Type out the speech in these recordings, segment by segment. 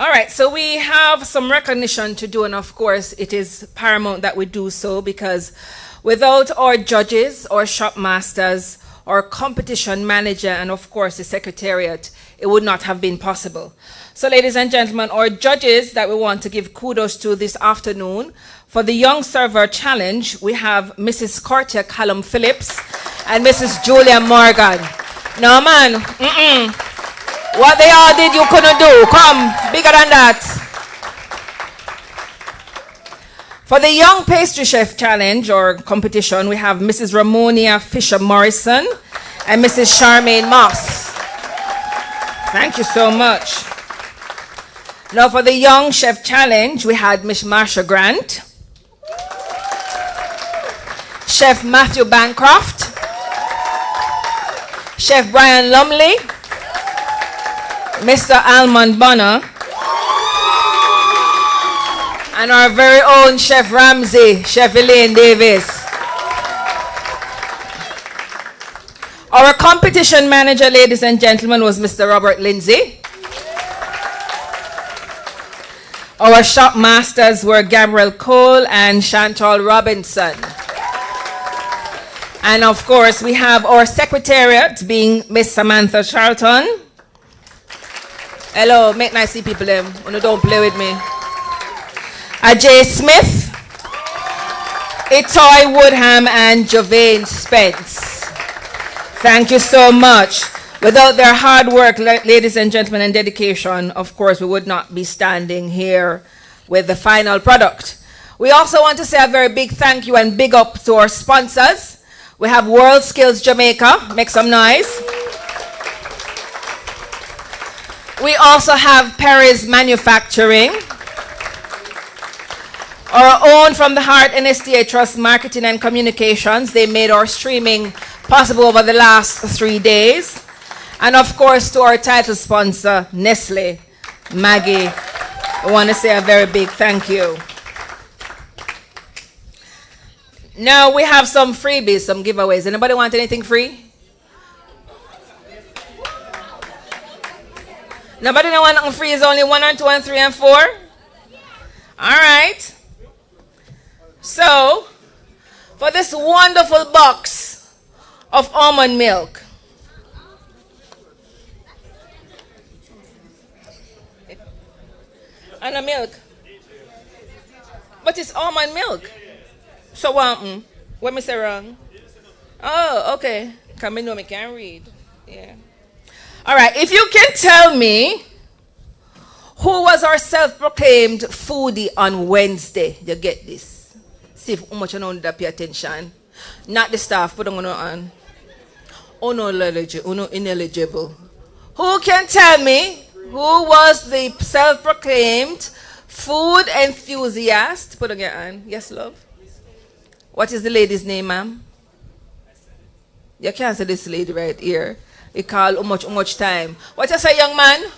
All right, so we have some recognition to do, and of course, it is paramount that we do so because without our judges, our shop masters, our competition manager, and of course, the secretariat, it would not have been possible. So, ladies and gentlemen, our judges that we want to give kudos to this afternoon for the Young Server Challenge, we have Mrs. Cortia Callum Phillips and Mrs. Julia Morgan. No, man. What they all did, you couldn't do. Come, bigger than that. For the Young Pastry Chef Challenge or competition, we have Mrs. Ramonia Fisher Morrison and Mrs. Charmaine Moss. Thank you so much. Now for the Young Chef Challenge, we had Miss Marsha Grant, Chef Matthew Bancroft, Chef Brian Lumley, Mr. Almond Bonner, and our very own Chef Ramsey, Chef Elaine Davis. Our competition manager, ladies and gentlemen, was Mr. Robert Lindsay. Our shop masters were Gabriel Cole and Chantal Robinson. And of course, we have our secretariat being Miss Samantha Charlton. Hello, make nice see people them. Don't play with me. Ajay Smith, Itoy Woodham, and Jovane Spence. Thank you so much. Without their hard work, ladies and gentlemen, and dedication, of course, we would not be standing here with the final product. We also want to say a very big thank you and big up to our sponsors. We have World Skills Jamaica. Make some noise. We also have Perry's Manufacturing. Our own From the Heart NSTA Trust Marketing and Communications. They made our streaming possible over the last 3 days. And of course, to our title sponsor, Nestle, Maggie, I want to say a very big thank you. Now we have some freebies, some giveaways. Anybody want anything free? Nobody know one free is only 1 and 2 and 3 and 4? All right. So, for this wonderful box of almond milk, and a milk. But it's almond milk. So what me say wrong? Oh, okay. Come me know me can read. Yeah. All right. If you can tell me who was our self-proclaimed foodie on Wednesday, you get this. See if how much you know that pay attention. Not the staff, put them on. Oh no, ineligible. Who can tell me who was the self-proclaimed food enthusiast? Put on your hand. Yes, love. What is the lady's name, ma'am? You can't say this lady right here. You call how much time. What you say, young man?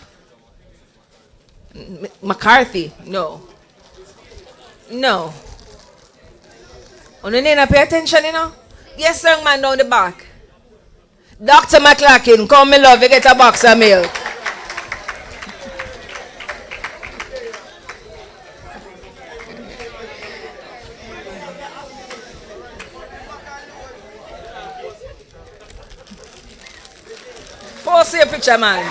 McCarthy. No. No. You need to pay attention, you know? Yes, young man down the back. Dr. McLaughlin, come, me love, you get a box of milk. Post your picture, man.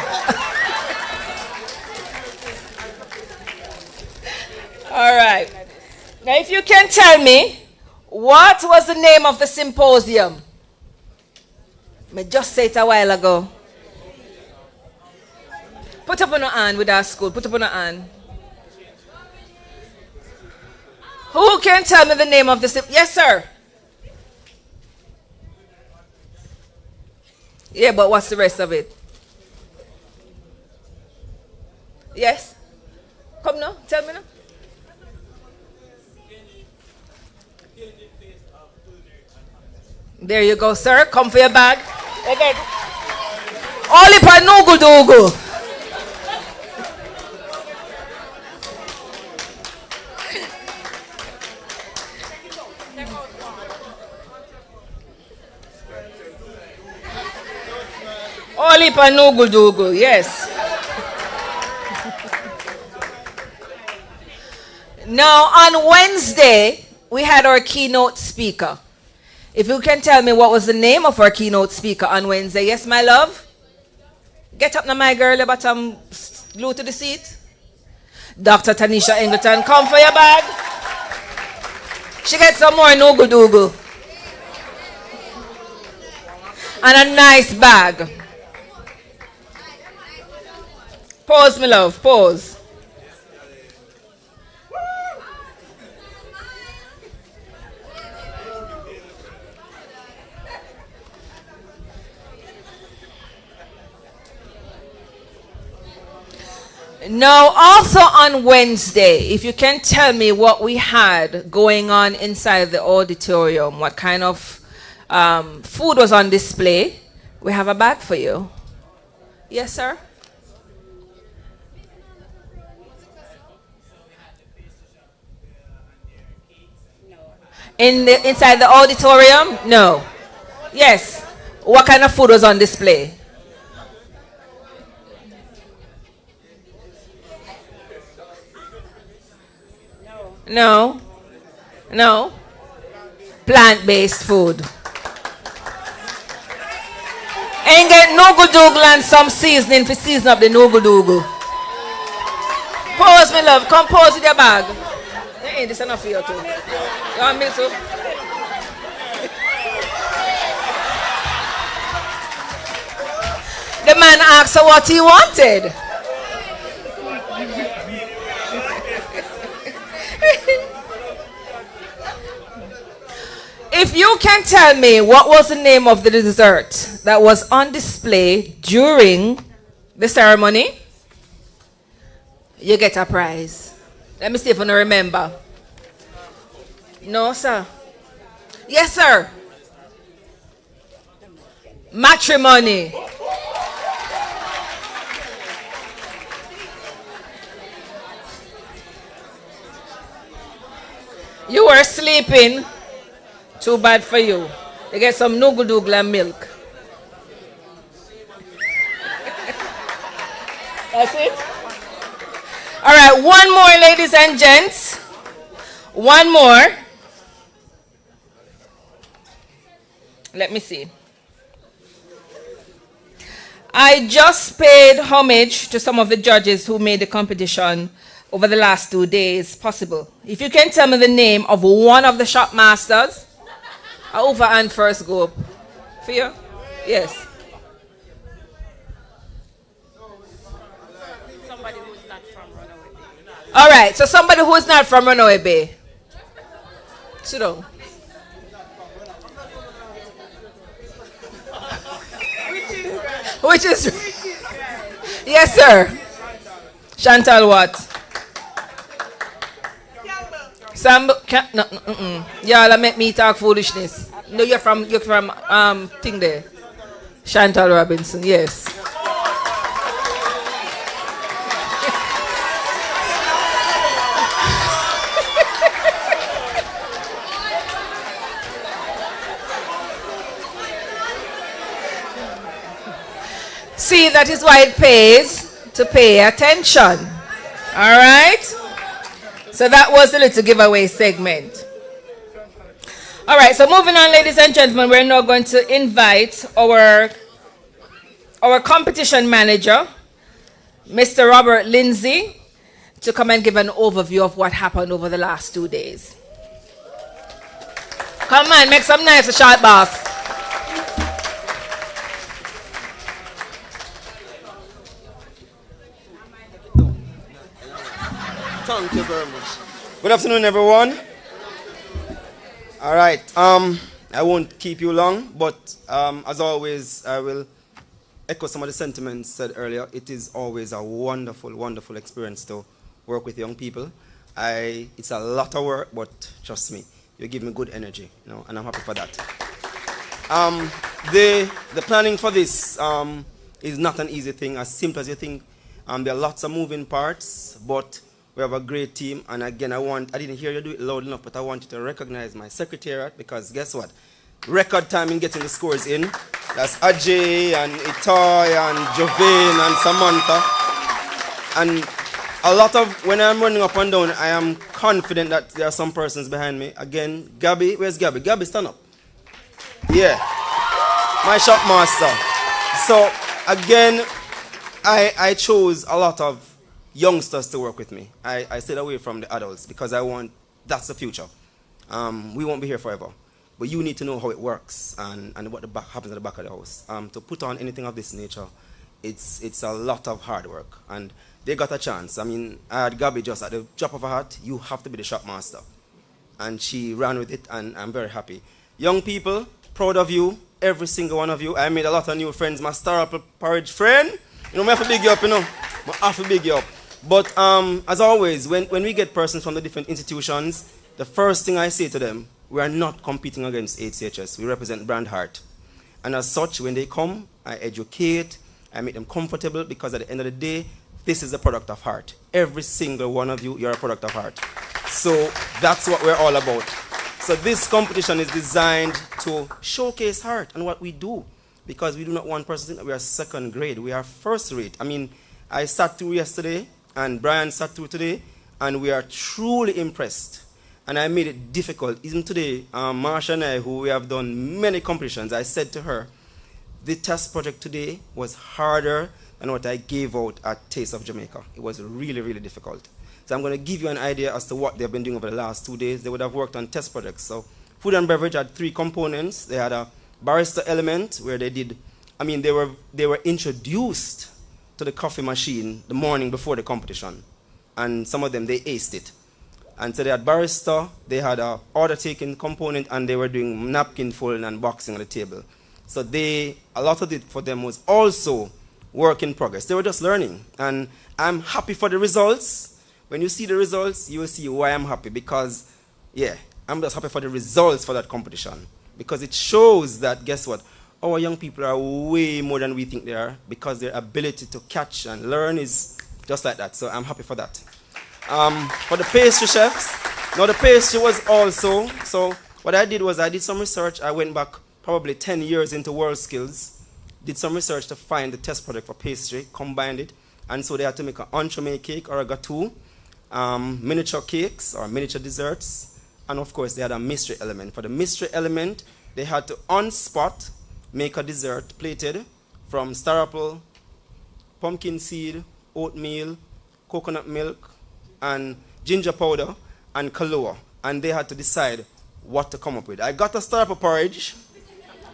All right. Now, if you can tell me, what was the name of the symposium? I just said it a while ago. Put up on your hand with our school. Put up on your hand. Who can tell me the name of the symposium? Yes, sir. Yeah, but what's the rest of it? Yes? Come now, tell me now. There you go, sir. Come for your bag. Again. Only for Nugu Dugu. Only for Nugu Dugu, yes. Now, on Wednesday, we had our keynote speaker. If you can tell me what was the name of our keynote speaker on Wednesday. Yes, my love? Get up now, my girl, your bottom glue to the seat. Dr. Tanisha Engleton, come for your bag. She gets some more noogle-doogle. And a nice bag. Pause, my love, pause. Now, also on Wednesday, if you can tell me what we had going on inside the auditorium, what kind of food was on display, we have a bag for you. Yes, sir? Inside the auditorium? No. Yes. What kind of food was on display? No. No. Plant-based food. And get noogle-doogle and some seasoning for season up the noogle-doogle. Pause, my love. Come pause with your bag. Hey, this is enough for you too. You want milk soup? The man asked her what he wanted. If you can tell me what was the name of the dessert that was on display during the ceremony, you get a prize. Let me see if I remember. No, sir. Yes, sir. Matrimony. You were sleeping. Too bad for you. You get some noogle-doogle and milk. That's it? All right, one more, ladies and gents. One more. Let me see. I just paid homage to some of the judges who made the competition over the last 2 days possible. If you can tell me the name of one of the shop masters, over and first go up. For you? Yes. Somebody who's not from Runaway Bay. All right, so somebody who is not from Runaway Bay. Sit down. Which is right. Yes, sir. Chantal what? Y'all make me talk foolishness. No, you're from thing there. Chantal Robinson, yes. See, that is why it pays to pay attention. All right? So that was the little giveaway segment. All right, so moving on, ladies and gentlemen, we're now going to invite our competition manager, Mr. Robert Lindsay, to come and give an overview of what happened over the last 2 days. Come on, make some nice shot, boss. Thank you very much. Good afternoon, everyone. All right. I won't keep you long, but as always, I will echo some of the sentiments said earlier. It is always a wonderful, wonderful experience to work with young people. It's a lot of work, but trust me, you give me good energy, and I'm happy for that. The planning for this is not an easy thing, as simple as you think. There are lots of moving parts, but we have a great team, and again, I didn't hear you do it loud enough, but I want you to recognize my secretariat, because guess what? Record time in getting the scores in. That's Ajay and Itoy and Jovain and Samantha. And A lot of, when I'm running up and down, I am confident that there are some persons behind me. Again, Gabby, where's Gabby? Gabby, stand up. Yeah, my shop master. So, again, I chose a lot of youngsters to work with me. I stayed away from the adults because that's the future. We won't be here forever. But you need to know how it works and what happens at the back of the house. To put on anything of this nature, it's a lot of hard work. And they got a chance. I mean, I had Gabby just at the drop of a hat, you have to be the shop master. And she ran with it, and I'm very happy. Young people, proud of you, every single one of you. I made a lot of new friends. My star apple porridge friend, I have to big you up, I have to big you up. But as always, when we get persons from the different institutions, the first thing I say to them, we are not competing against Hchs. We represent brand heart. And as such, when they come, I educate, I make them comfortable, because at the end of the day, this is a product of heart. Every single one of you, you're a product of heart. So that's what we're all about. So this competition is designed to showcase heart and what we do, because we do not want persons to think that we are second grade. We are first rate. I mean, I sat through yesterday, and Brian sat through today, and we are truly impressed. And I made it difficult. Even today, Marsha and I, who we have done many competitions, I said to her, the test project today was harder than what I gave out at Taste of Jamaica. It was really, really difficult. So I'm going to give you an idea as to what they've been doing over the last 2 days. They would have worked on test projects. So food and beverage had 3 components. They had a barista element where they were introduced to the coffee machine the morning before the competition. And some of them, they aced it. And so they had barista, they had a order taking component, and they were doing napkin folding and boxing on the table. So a lot of it for them was also work in progress. They were just learning. And I'm happy for the results. When you see the results, you will see why I'm happy. Because, yeah, I'm just happy for the results for that competition. Because it shows that, guess what? Our young people are way more than we think they are, because their ability to catch and learn is just like that. So I'm happy for that. For the pastry chefs, now the pastry was also, so what I did was I did some research. I went back probably 10 years into World Skills, did some research to find the test product for pastry, combined it, and so they had to make an entremet cake or a gâteau, miniature cakes or miniature desserts, and of course they had a mystery element. For the mystery element, they had to on spot make a dessert plated from star apple, pumpkin seed, oatmeal, coconut milk, and ginger powder and Kahlua, and they had to decide what to come up with. I got a star apple porridge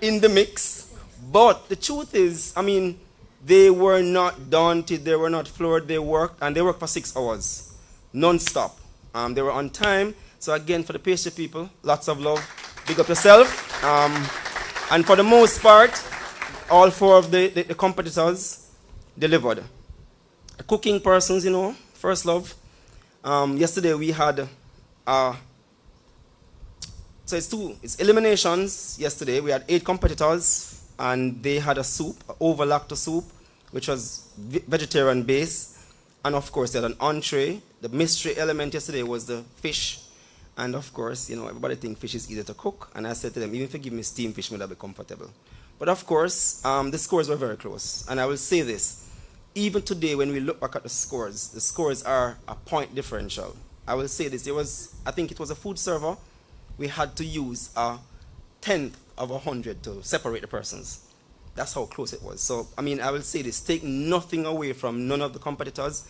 in the mix, but the truth is, I mean, they were not daunted, they were not floored, they worked for 6 hours, non-stop. They were on time. So again, for the pastry people, lots of love, big up yourself. And for the most part, all 4 of the competitors delivered. The cooking persons, first love. Yesterday we had, so it's eliminations. Yesterday we had 8 competitors, and they had a soup, over lacto soup, which was vegetarian base, and of course they had an entree. The mystery element yesterday was the fish, and of course, everybody thinks fish is easy to cook, and I said to them, even if you give me steamed fish, will I be comfortable? But of course, the scores were very close, and I will say this. Even today, when we look back at the scores are a point differential. I will say this, I think it was a food server. We had to use a 10th of 100 to separate the persons. That's how close it was. So, I will say this, take nothing away from none of the competitors.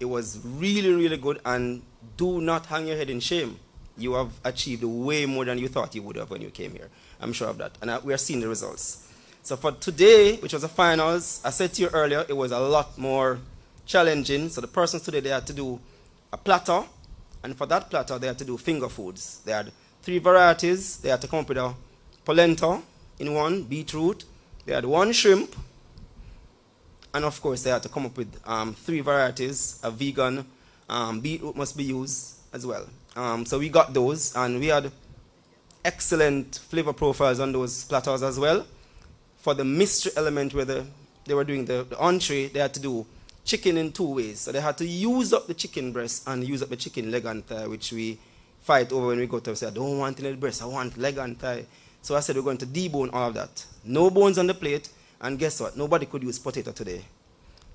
It was really, really good, and do not hang your head in shame. You have achieved way more than you thought you would have when you came here. I'm sure of that, and we are seeing the results. So for today, which was the finals, I said to you earlier, it was a lot more challenging. So the persons today, they had to do a platter, and for that platter, they had to do finger foods. They had 3 varieties. They had to come up with a polenta in one, beetroot. They had 1 shrimp, and of course, they had to come up with 3 varieties. A vegan beetroot must be used as well. So we got those, and we had excellent flavor profiles on those platters as well. For the mystery element, where they were doing the entree, they had to do chicken in 2 ways. So they had to use up the chicken breast and use up the chicken leg and thigh, which we fight over when we go to say, I don't want any breast, I want leg and thigh. So I said we're going to debone all of that. No bones on the plate, and guess what? Nobody could use potato today.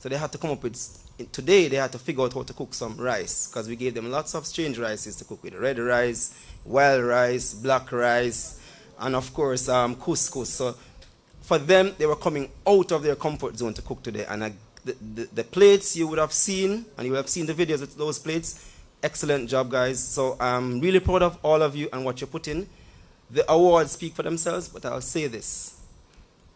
So they had to come up with, today they had to figure out how to cook some rice, because we gave them lots of strange rices to cook with. Red rice, wild rice, black rice, and of course couscous. So for them, they were coming out of their comfort zone to cook today. And the plates you would have seen, and you would have seen the videos of those plates. Excellent job, guys. So I'm really proud of all of you and what you put in. The awards speak for themselves, but I'll say this.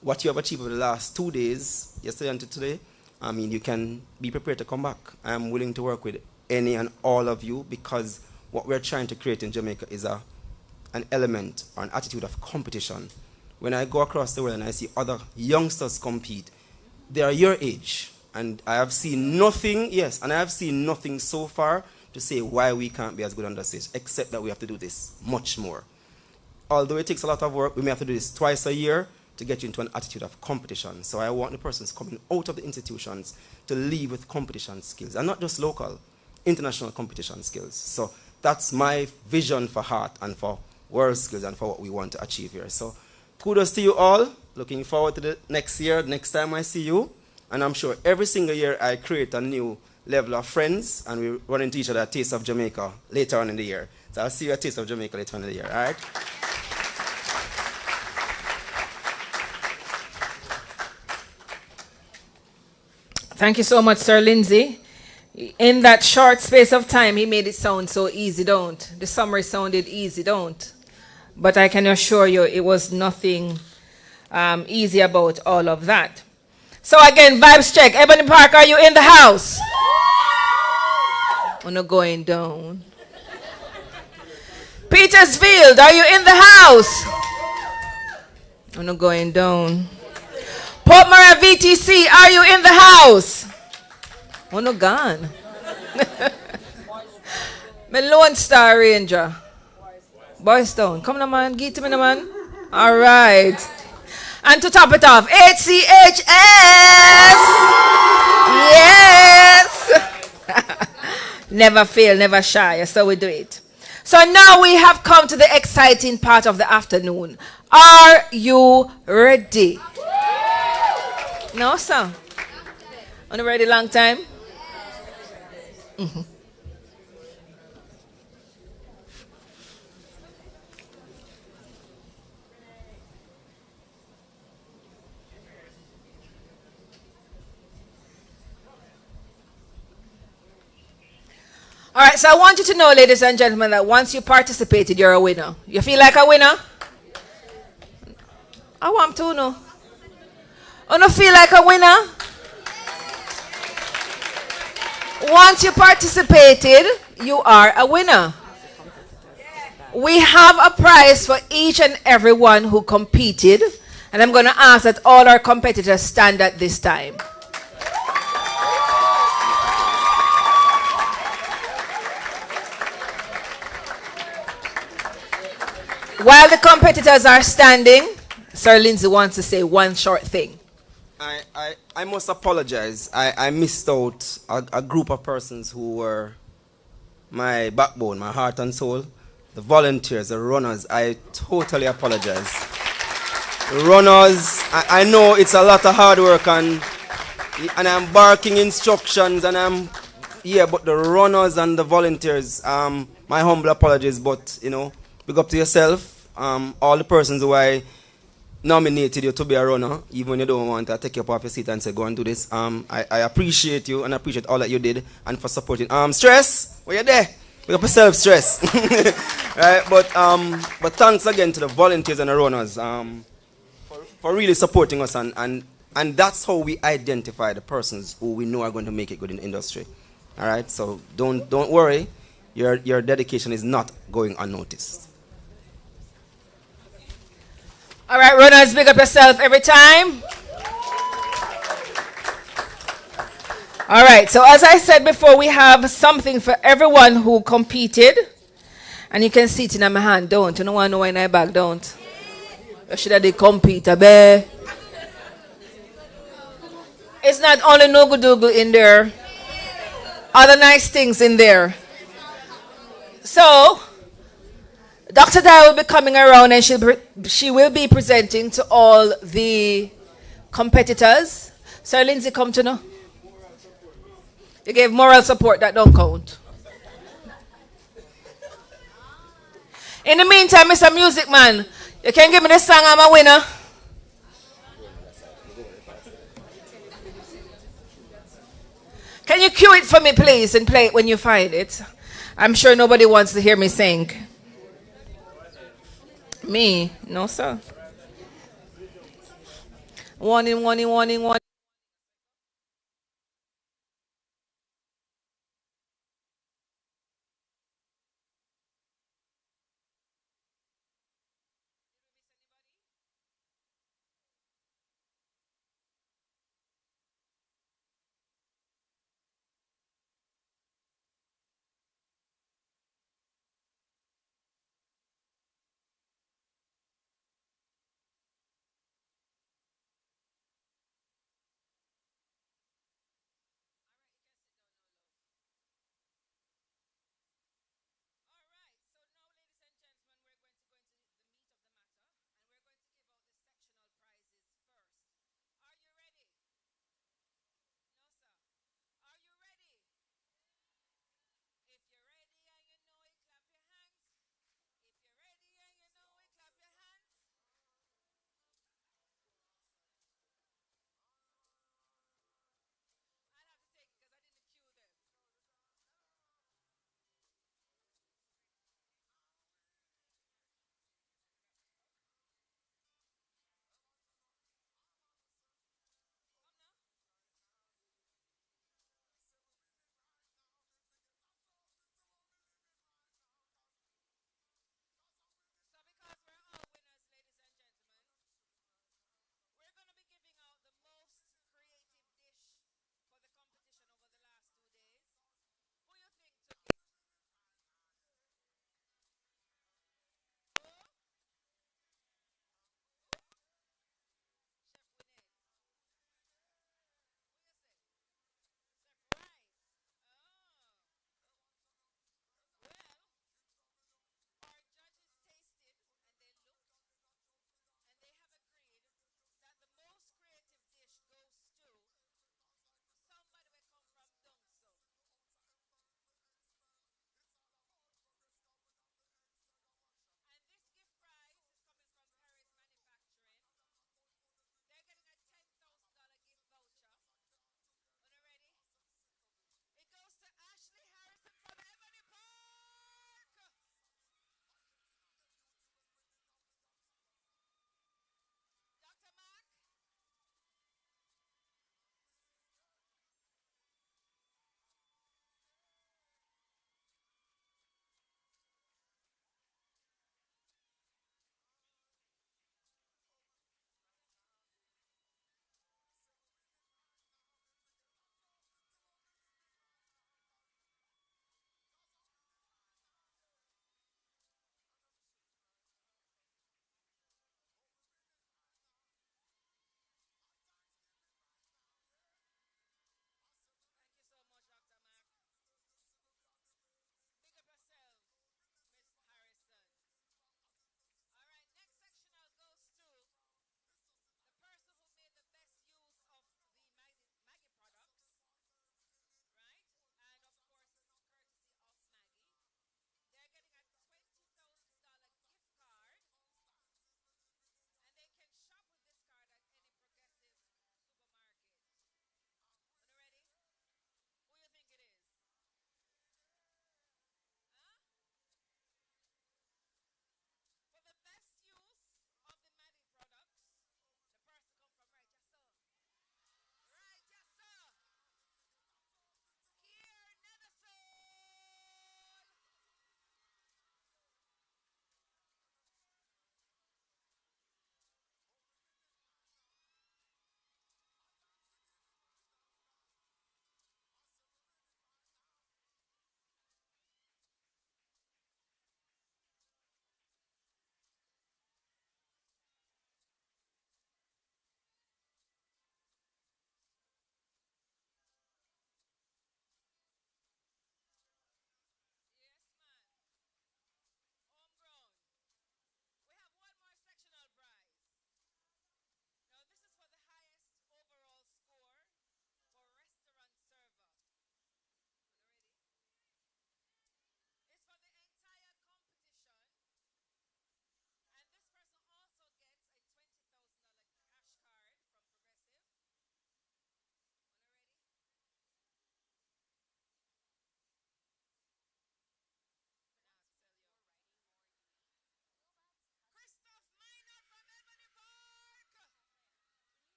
What you have achieved over the last 2 days, yesterday and today, I mean, you can be prepared to come back. I'm willing to work with any and all of you, because what we're trying to create in Jamaica is an element or an attitude of competition. When I go across the world and I see other youngsters compete, they are your age. And I have seen nothing, yes, and I have seen nothing so far to say why we can't be as good on the stage, except that we have to do this much more. Although it takes a lot of work, we may have to do this twice a year to get you into an attitude of competition. So I want the persons coming out of the institutions to leave with competition skills, and not just local, international competition skills. So that's my vision for Heart and for world skills and for what we want to achieve here. So kudos to you all. Looking forward to the next year, next time I see you. And I'm sure every single year I create a new level of friends, and we run into each other at Taste of Jamaica later on in the year. So I'll see you at Taste of Jamaica later on in the year, all right? Thank you so much, Sir Lindsay. In that short space of time, he made it sound so easy, don't? The summary sounded easy, don't? But I can assure you it was nothing easy about all of that. So again, vibes check. Ebony Park, are you in the house? We're not going down. Petersfield, are you in the house? We're not going down. Port Maria VTC, are you in the house? Oh, no, gone. My Lone Star Ranger. Boys Town. Come on, man. Give it to me, man. All right. And to top it off, HCHS. Yes. Never fail, never shy. So we do it. So now we have come to the exciting part of the afternoon. Are you ready? No, sir. On a ready long time? Mm-hmm. All right, so I want you to know, ladies and gentlemen, that once you participated, you're a winner. You feel like a winner? I want to know. You don't feel like a winner? Once you participated, you are a winner. We have a prize for each and every one who competed, and I'm going to ask that all our competitors stand at this time. While the competitors are standing, Sir Lindsay wants to say one short thing. I must apologize. I missed out a group of persons who were my backbone, my heart and soul. The volunteers, the runners. I totally apologize. Runners, I know it's a lot of hard work, and I'm barking instructions, and but the runners and the volunteers, my humble apologies, but big up to yourself. All the persons who I nominated you to be a runner, even when you don't want to take you up off your seat and say, go and do this. I appreciate you, and I appreciate all that you did and for supporting. Stress, where you there? Pick up yourself, Stress. Right, but thanks again to the volunteers and the runners for really supporting us, and that's how we identify the persons who we know are going to make it good in the industry. All right, so don't worry, your dedication is not going unnoticed. All right, runners, big up yourself every time. All right, so as I said before, we have something for everyone who competed. And you can see it in my hand, don't. You don't want to know why in my bag, don't. You should have compete, abe. It's not only Nogu-Doodle in there. Other nice things in there. So, Dr. Dai will be coming around, and she will be presenting to all the competitors. Sir Lindsay, come to know. You gave moral support, that don't count. In the meantime, Mr. Music Man, you can give me this song, I'm a winner. Can you cue it for me, please, and play it when you find it? I'm sure nobody wants to hear me sing. Me? No, sir. Warning, warning, warning, warning.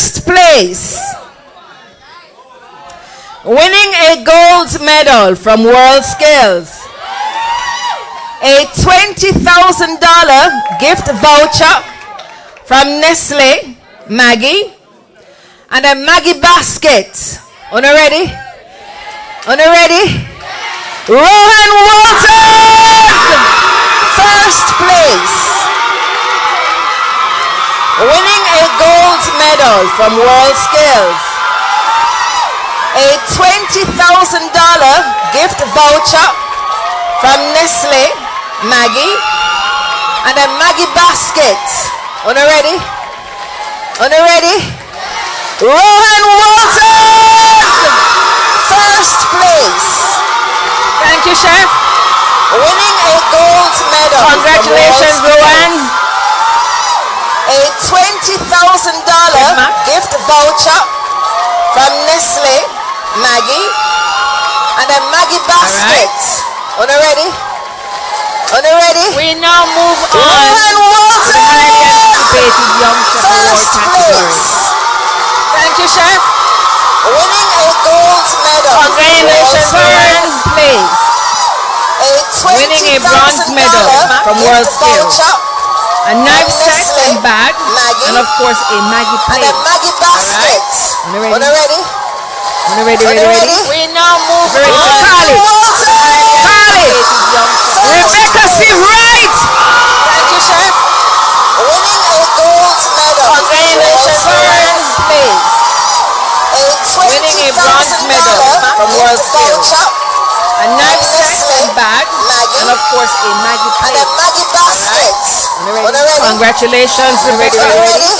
first place, winning a gold medal from World Skills, a $20,000 gift voucher from Nestle Maggie, and a Maggie basket. Una ready? Una ready? Rohan Walters, first place, winning a gold medal from World Skills, a $20,000 gift voucher from Nestle Maggie, and a Maggie basket. Una ready? Una ready? Rohan Walters, first place. Thank you, Chef. Winning a gold medal. Congratulations, Rohan. A $20,000 gift voucher from Nestle Maggie, and a Maggie basket. Right. Una ready? Una ready? We now move on Rohan to the highly anticipated Young Chef Award category. Thank you, Chef. Winning a gold medal. Congratulations, first place. Winning a bronze medal from World Skills. A knife set and bag, and of course a Maggie plate. And a Maggie basket. Right. Una ready? Una ready? Ready? We now move on Khalid. Rebecca, see right. Thank you, Chef. Winning a gold medal. Congratulations, first place. Winning a bronze medal from World Skills. A knife set and bag, and of course a Maggie plate. And a Maggie basket. Right. Congratulations, Rebecca.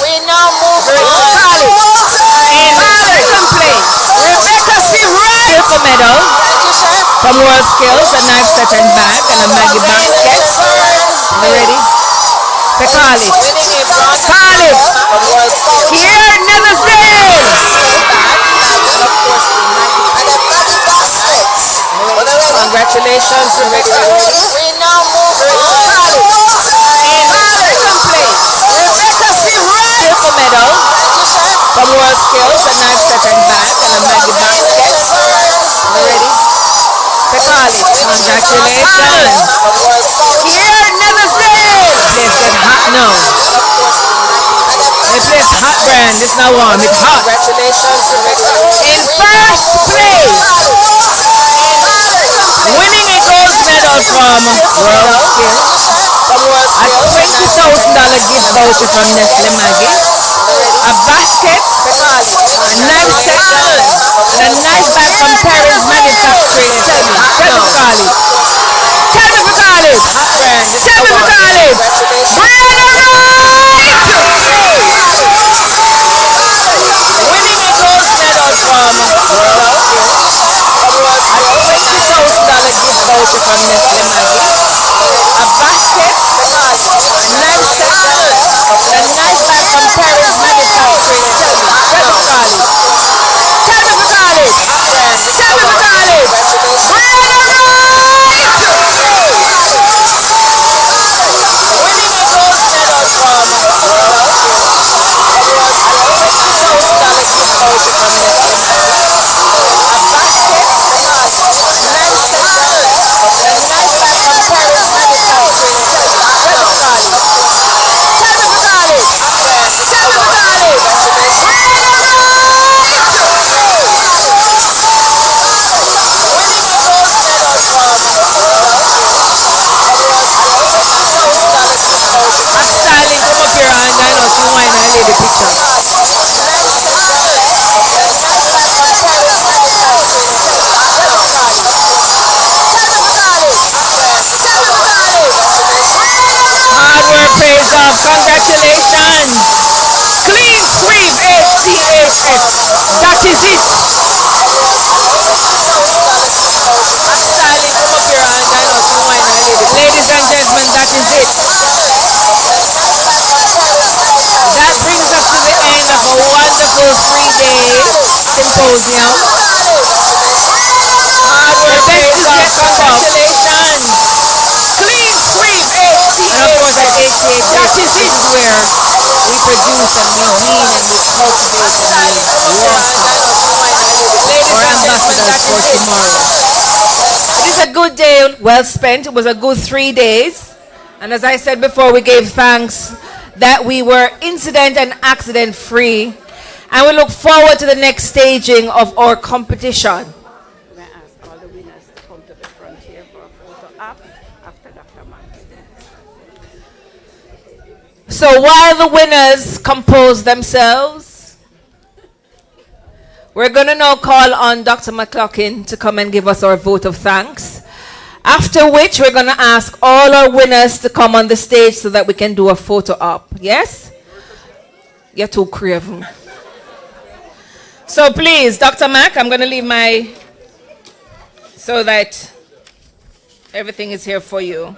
We now move on Khalid. In second place, Rebecca, see right. Silver medal. Thank you, Chef. From World Skills, a knife set and bag, and a Maggie basket. Ready? Khalid. Khalid. Here, never stay. Congratulations, Rebecca. We now move on In second place, Rebecca C. Wright. Silver medal. From World Skills, a knife set and bag, and a Maggie basket. Ready? Khalid. Congratulations. Here, never stay. Place get hot now. The place hot, brand. It's not warm. It's hot. Congratulations, Rebecca. In first place, winning a gold medal from World Skills, a $20,000 gift voucher from Nestle Maggie, a basket, a knife set, and a knife bag from Paris Manufacturing. Tell me for Khalid. Tell me for Khalid. Tell me for Khalid. Brianna Wright! Winning a gold medal from World Skills, a $20,000 gift voucher from Nestle Maggie, a basket, a knife set, and a knife bag from Paris Manufacturing. Tell me for Khalid. Tell me for Khalid. Tell me for Khalid. Brianna Wright! Winning a gold medal from World Skills, a $20,000 gift voucher from Nestle Maggie, a basket, a knife set, and a knife bag from Paris Manufacturing. Tell me for Khalid. Tell me for Khalid. Tell me for Khalid. Brianna winning a gold medal from a styling come up here and I know she wine and lay the picture. Hard work pays off. Congratulations. Clean sweep HCHS. That is it. A styling come up here and I know she wine and lay the ladies and gentlemen, that is it. That brings us to the end of a wonderful 3-day symposium. Hard work pays off. Congratulations. Clean sweep HCH. And of course at HCH, that is it where we produce and we wean and we cultivate and we water. Our ambassadors for tomorrow. It is a good day well spent. It was a good 3 days. And as I said before, we gave thanks that we were incident and accident free. And we look forward to the next staging of our competition. May I ask all the winners to come to the front here for a photo op after Dr. Max. So while the winners compose themselves, we're going to now call on Dr. McLaughlin to come and give us our vote of thanks. After which, we're going to ask all our winners to come on the stage so that we can do a photo op. Yes? You're too craven. So please, Dr. Mac, I'm going to leave my... so that everything is here for you.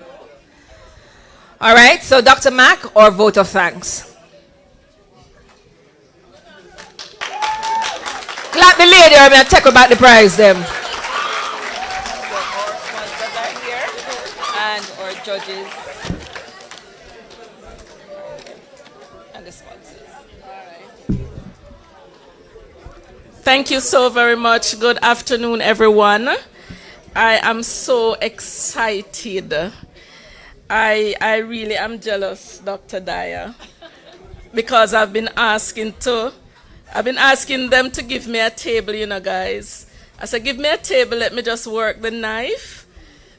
All right, so Dr. Mac, or vote of thanks. Clap the lady, I'm going to take about the prize, them. So our sponsors are here, and our judges, and the sponsors. All right. Thank you so very much. Good afternoon, everyone. I am so excited. I really am jealous, Dr. Dyer, because I've been asking them to give me a table, you know, guys. I said, give me a table, let me just work the knife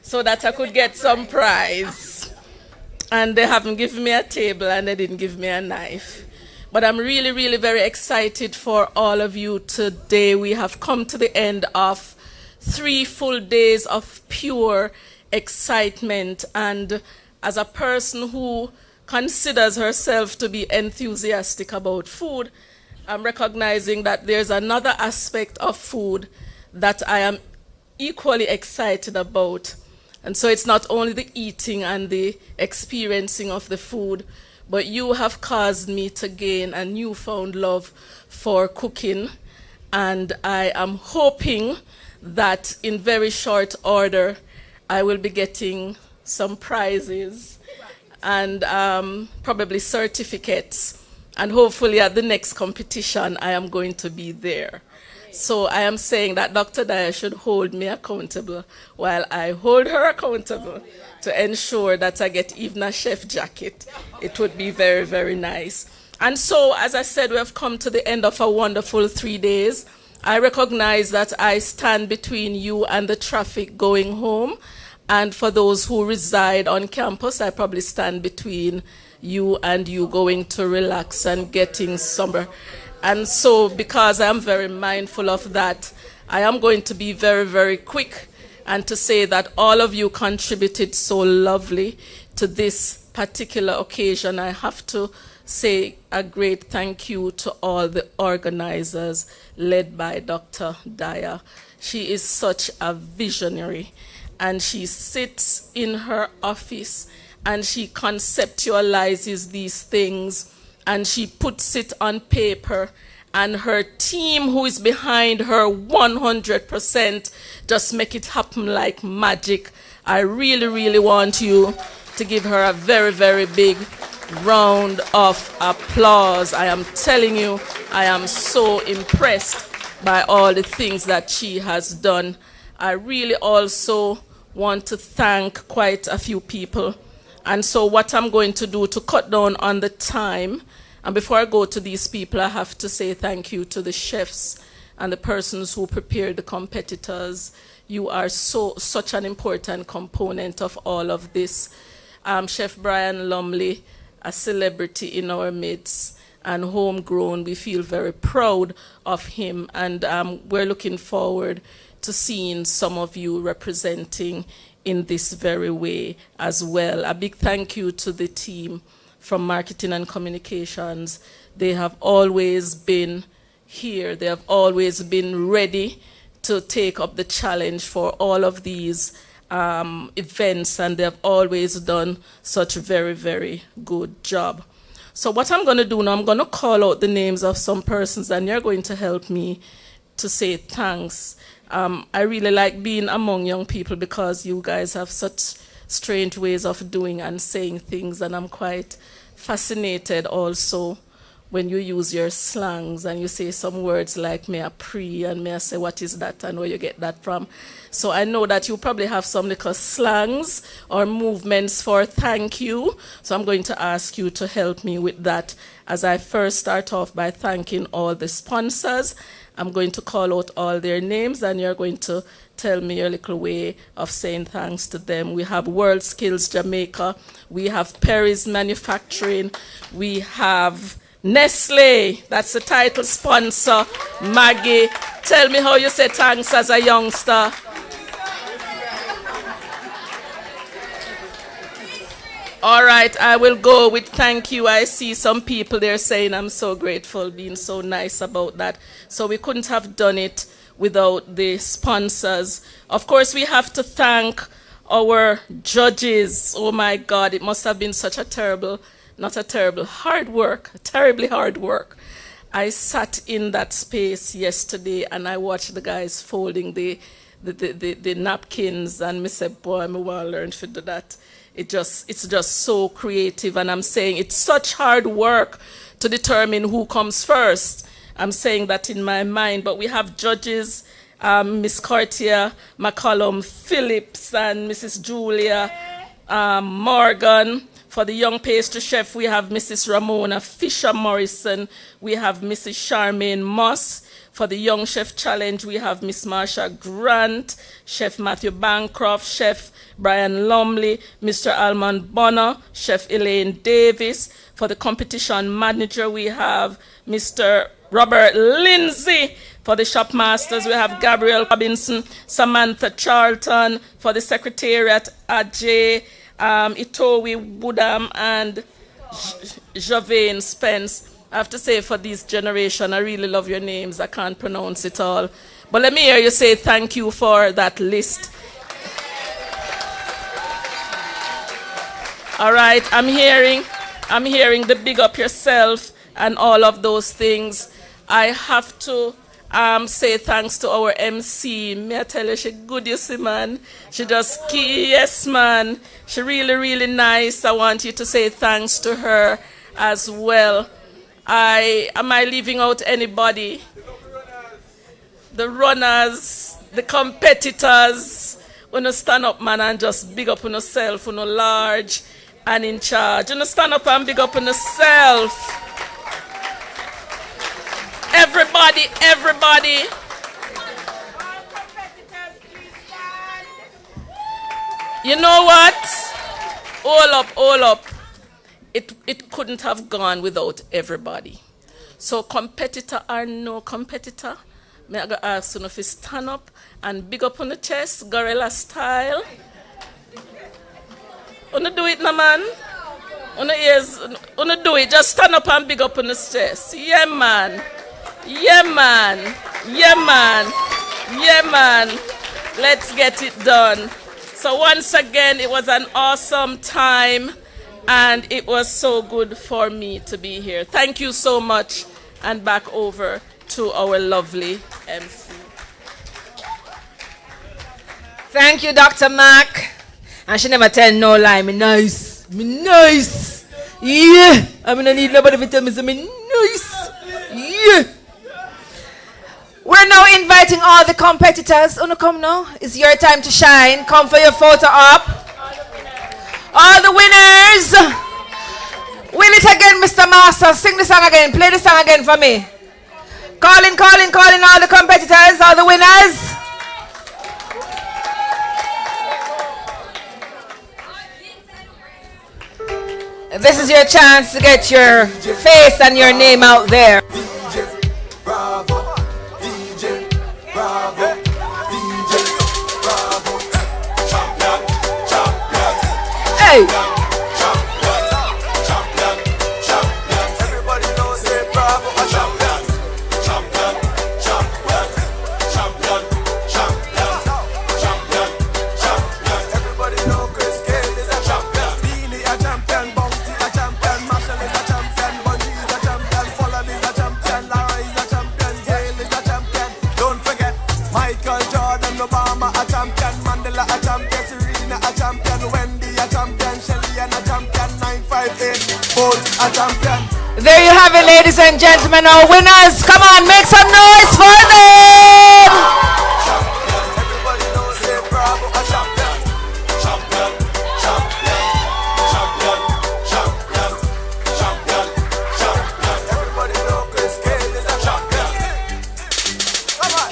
so that I could get some prize. And they haven't given me a table and they didn't give me a knife. But I'm really, really very excited for all of you today. We have come to the end of 3 full days of pure excitement. And as a person who considers herself to be enthusiastic about food, I'm recognizing that there's another aspect of food that I am equally excited about. And so it's not only the eating and the experiencing of the food, but you have caused me to gain a newfound love for cooking. And I am hoping that in very short order, I will be getting some prizes and probably certificates. And hopefully at the next competition, I am going to be there. So I am saying that Dr. Dyer should hold me accountable while I hold her accountable to ensure that I get even a chef jacket. It would be very, very nice. And so, as I said, we have come to the end of a wonderful 3 days. I recognize that I stand between you and the traffic going home. And for those who reside on campus, I probably stand between you and you going to relax and getting summer. And so, because I am very mindful of that, I am going to be very, very quick and to say that all of you contributed so lovely to this particular occasion. I have to say a great thank you to all the organizers led by Dr. Dyer. She is such a visionary, and she sits in her office and she conceptualizes these things and she puts it on paper, and her team who is behind her 100% just make it happen like magic. I really, really want you to give her a very, very big round of applause. I am telling you, I am so impressed by all the things that she has done. I really also want to thank quite a few people. And so what I'm going to do to cut down on the time, and before I go to these people, I have to say thank you to the chefs and the persons who prepared the competitors. You are such an important component of all of this. Chef Brian Lumley, a celebrity in our midst and homegrown. We feel very proud of him, and we're looking forward to seeing some of you representing in this very way as well. A big thank you to the team from Marketing and Communications. They have always been here. They have always been ready to take up the challenge for all of these events, and they have always done such a very, very good job. So what I'm going to do now, I'm going to call out the names of some persons, and you're going to help me to say thanks. I really like being among young people because you guys have such strange ways of doing and saying things, and I'm quite fascinated also when you use your slangs and you say some words like "may I pray" and "may I say what is that" and where you get that from. So I know that you probably have some little slangs or movements for thank you. So I'm going to ask you to help me with that as I first start off by thanking all the sponsors. I'm going to call out all their names and you're going to tell me your little way of saying thanks to them. We have World Skills Jamaica. We have Perry's Manufacturing. We have Nestle, that's the title sponsor. Maggie, tell me how you say thanks as a youngster. All right, I will go with thank you. I see some people there saying I'm so grateful, being so nice about that. So we couldn't have done it without the sponsors. Of course, we have to thank our judges. Oh my God, it must have been such a terribly hard work. I sat in that space yesterday and I watched the guys folding the napkins and I said, boy, I want to learn to do that. It's just so creative, and I'm saying it's such hard work to determine who comes first. I'm saying that in my mind, but we have judges, Miss Cartier, McCollum, Phillips, and Mrs. Julia Morgan. For the young pastry chef, we have Mrs. Ramona Fisher Morrison. We have Mrs. Charmaine Moss. For the Young Chef Challenge, we have Miss Marsha Grant, Chef Matthew Bancroft, Chef Brian Lumley, Mr. Almond Bonner, Chef Elaine Davis. For the competition manager, we have Mr. Robert Lindsay. For the shop masters, we have Gabrielle Robinson, Samantha Charlton. For the secretariat, Ajay, Itowi Woodham, and Javain Spence. I have to say, for this generation, I really love your names. I can't pronounce it all. But let me hear you say thank you for that list. All right, I'm hearing the big up yourself and all of those things. I have to say thanks to our MC. May I tell you, she good, you see, man. She just, yes, man. She really, really nice. I want you to say thanks to her as well. Am I leaving out anybody? The runners, the competitors. When you stand up, man, and just big up on yourself, when you're large and in charge. When you stand up and big up on yourself. Everybody. You know what? All up. It couldn't have gone without everybody. So competitor or no competitor, may I go ask you if you stand up and big up on the chest, gorilla style. Wanna do it, no man? Wanna do it, just stand up and big up on the chest. Yeah, man. Let's get it done. So once again, it was an awesome time. And it was so good for me to be here. Thank you so much. And back over to our lovely MC. Thank you, Dr. Mac. And she never tell no lie. Me nice. Yeah. I mean, I need nobody to tell me something nice. Yeah. We're now inviting all the competitors. Oh, no, come now. It's your time to shine. Come for your photo op. All the winners. Win it again, Mr. Master. Sing the song again. Play the song again for me. Calling all the competitors, all the winners. This is your chance to get your face and your name out there. Hey! Everybody knows say bravo, a champion. Everybody know Chris Gale is a champion. Beanie a champion, Bounty a champion, Marshall is a champion, Bungie is a champion, Folland is a champion, Lara is a champion, Yale is a champion. Don't forget Michael Jordan, Obama a champion, Mandela a champion, Serena a champion, Wendy a champion, Shelly and a champion, 958, Bolt a champion. There you have it, ladies and gentlemen, our winners. Come on, make some noise for them. Everybody knows say bravo, a champion. Champion, champion, champion, champion, champion, champion. Everybody know Chris Cale is a champion. Come on.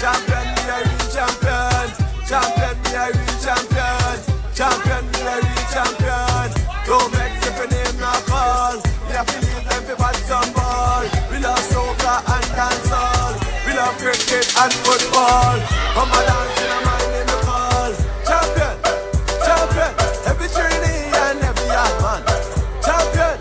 Champion, me a real champion. Champion, me a real champion. Champion, me a real champion. Don't vex if your name not call. We have to leave them for bad some ball. We love soca and dancehall. We love cricket and football. Come and dance in a man name we call. Champion, champion. Every trainee and every young man. Champion,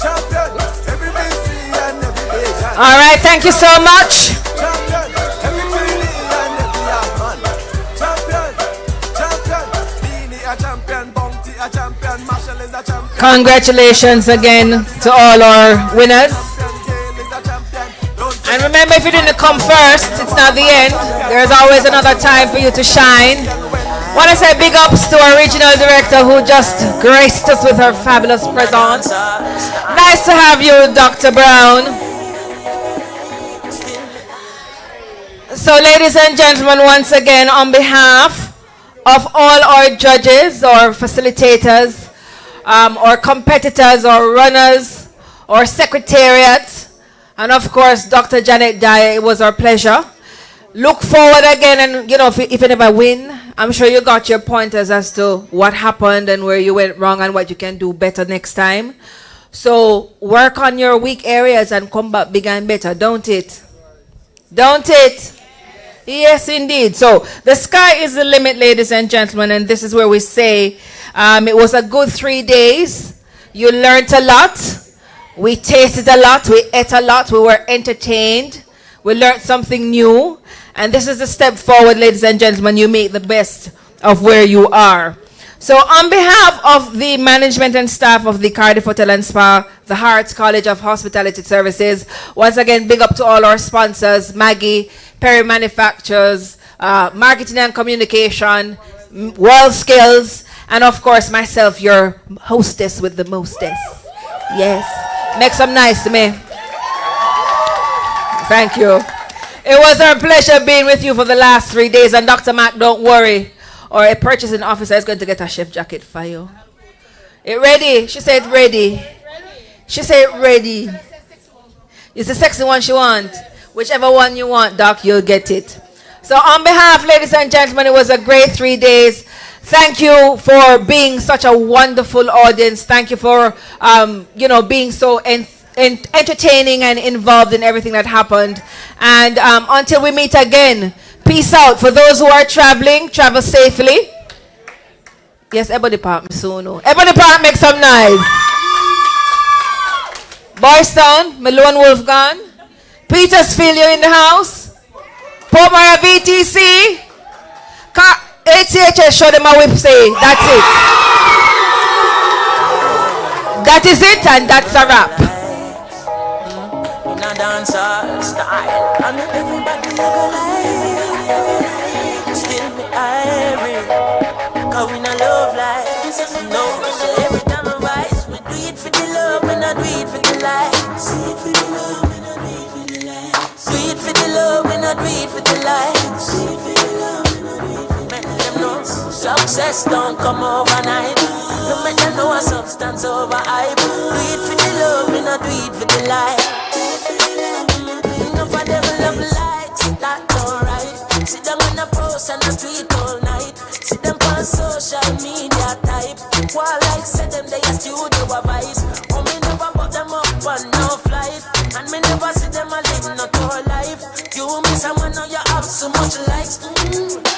champion. Every Vinci and every Asian. All right, thank you so much. Champion, every trainee and every young man. Champion, champion. Beanie a champion, Bounty a champion, Marshall is a champion. Congratulations again to all our winners. And remember, if you didn't come first, it's not the end. There's always another time for you to shine. Want to say big ups to our regional director who just graced us with her fabulous presence. Nice to have you, Dr. Brown. So, ladies and gentlemen, once again, on behalf of all our judges or facilitators, or competitors or runners or secretariat, and of course Dr. Janet Dyer, it was our pleasure. Look forward again, and if you never win, I'm sure you got your pointers as to what happened and where you went wrong and what you can do better next time. So work on your weak areas and come back bigger and better, don't it? Don't it? Yes, indeed. So the sky is the limit, ladies and gentlemen, and this is where we say it was a good 3 days. You learned a lot. We tasted a lot. We ate a lot. We were entertained. We learned something new. And this is a step forward, ladies and gentlemen. You make the best of where you are. So on behalf of the management and staff of the Cardiff Hotel and Spa, the Hearts College of Hospitality Services, once again, big up to all our sponsors, Maggie, Perry Manufacturers, Marketing and Communication, World Skills, and of course myself, your hostess with the mostess. Yes. Make some nice to me. Thank you. It was our pleasure being with you for the last 3 days. And Dr. Mac, don't worry. Or a purchasing officer is going to get a chef jacket for you. It ready? She said ready. She said ready. It's the sexy one she wants. Whichever one you want, Doc, you'll get it. So on behalf, ladies and gentlemen, it was a great 3 days. Thank you for being such a wonderful audience. Thank you for, being so entertaining and involved in everything that happened. And until we meet again, peace out. For those who are traveling, travel safely. Yes, everybody park me soon. Everybody park, make some noise. Boystown, Malone Wolfgang. Petersfield, you in the house. Port Maria VTC. HCHS, show them a whip, say. That's it. That is it, and that's a wrap. In a dancer style, and everybody go like, still me irie, cause we no love like, no, so every time I rise, we do it for the love, and I do it for the lights. Do it for the love, and I do it for the lights. Do it for the love, and I do it for the lights. Do it for the love, and I do it for the lights. Make them know success don't come overnight. No make them know a substance over hype. Do it for the love, and I do it for the lights. Enough of them love likes, that's alright. See them on a post and a tweet all night. See them on social media type. While like say them they a studio advice. Oh, me never put them up on no flight. And me never see them a live no tour life. You miss someone now you have so much likes.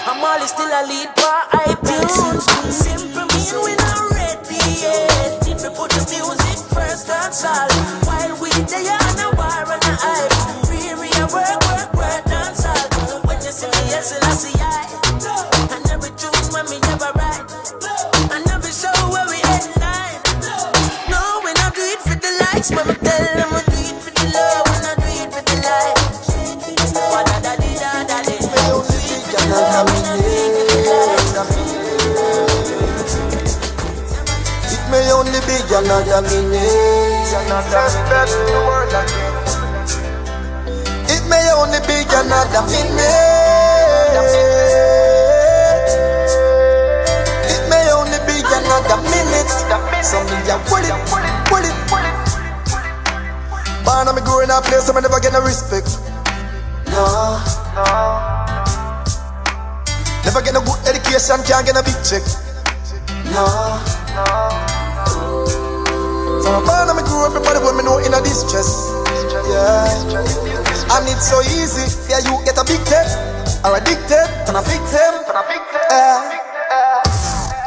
I'm always still a lead for iTunes. Simple mean we not ready yet. If we put the music first, that's all. While we there on a war and a hype. Work, dance all. When you see me, yes, I see I. And every tune when me never write. And every show where we headline. No, when I do it for the likes, but I tell them I do it for the love. When I do it for the likes. Wa-da-da-dee-da-da-dee. Do it for the love, when I do it for the likes. It may only be another minute. Best in the world again. It may only be another minute. It may only be another minute. So me ya pull it. Born and me grow in a place where me never get no respect. No. Never get no good education, can't get no big check. No. So I'm born and me grew everybody when me know in a distress. Yeah. And it's so easy, yeah, you get a big tech or addicted to a victim.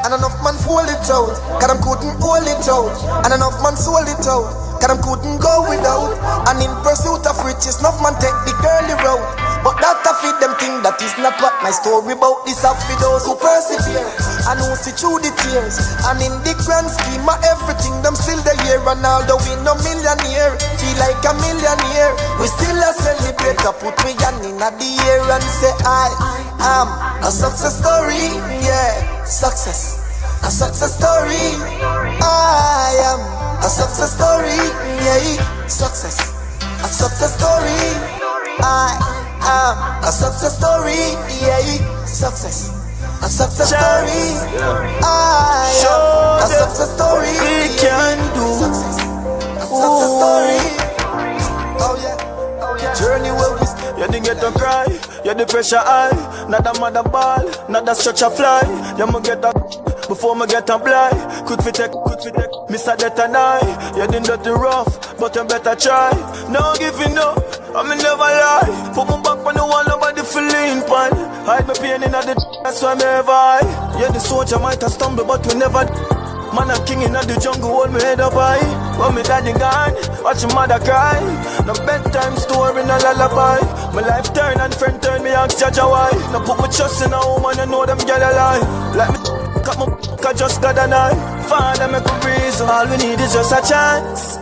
And enough man fold it out, cause them couldn't hold it out. And enough man sold it out, cause them couldn't go without. And in pursuit of riches, enough man take the girly route. But that a fit them thing, that is not what my story about. This a for those who persevere and who see through the tears. And in the grand scheme of everything, them still the here. And although we no millionaire, feel like a millionaire, we still a celebrate. To put we hand in the air and say I am a success story. Yeah, success, a success story. I am a success story. Yeah, success, a success story. I am a success story. Yeah, success, a success story. I am a success story. We can do success, a success story. Oh yeah. Journey where we you didn't get to cry, you the pressure high. Not the mother ball, not the stretcher fly. You mo get a before me get a blind. Quick fi take, Mr. Death and I. You didn't dirty rough, but you better try. No giving up, I me never lie. Put my back on the wall, nobody feeling pan. Hide my pain in the that's why me ever high. Yeah, the soldier might have stumbled, but we never. Man a king in the jungle, hold me head up high. When me daddy gone, watch your mother cry. No bedtime story, no lullaby. My life turn and friend turn, me ask Jaja why. No put my trust in a woman, you know them girl a lie. Like me cut my I just got an eye. Father make a reason. All we need is just a chance.